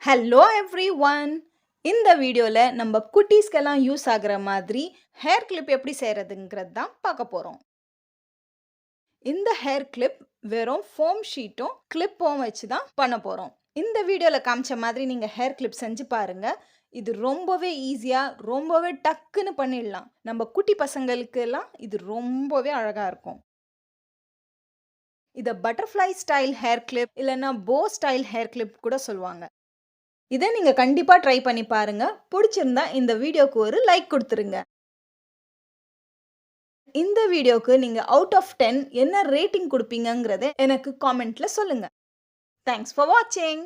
Hello everyone. இந்த வீடியோவில் நம்ம குட்டீஸ்க்கெல்லாம் யூஸ் ஆகிற மாதிரி ஹேர் கிளிப் எப்படி செய்கிறதுங்கிறது தான் பார்க்க போகிறோம். இந்த ஹேர் கிளிப் வெறும் ஃபோம் ஷீட்டும் கிளிப்பும் வச்சு தான் பண்ண போகிறோம். இந்த வீடியோவில் காமிச்ச மாதிரி நீங்கள் ஹேர் கிளிப் செஞ்சு பாருங்கள். இது ரொம்பவே ஈஸியாக ரொம்பவே டக்குன்னு பண்ணிடலாம். நம்ம குட்டி பசங்களுக்கெல்லாம் இது ரொம்பவே அழகாக இருக்கும். இதை பட்டர்ஃப்ளை ஸ்டைல் ஹேர் கிளிப் இல்லைன்னா போ ஸ்டைல் ஹேர் கிளிப் கூட சொல்லுவாங்க. இதை நீங்கள் கண்டிப்பாக ட்ரை பண்ணி பாருங்க. பிடிச்சிருந்தா இந்த வீடியோக்கு ஒரு லைக் கொடுத்துருங்க. இந்த வீடியோக்கு நீங்கள் அவுட் ஆஃப் 10 என்ன ரேட்டிங் கொடுப்பீங்கங்கிறத எனக்கு காமெண்ட்ல சொல்லுங்க. தேங்க்ஸ் ஃபார் வாட்சிங்.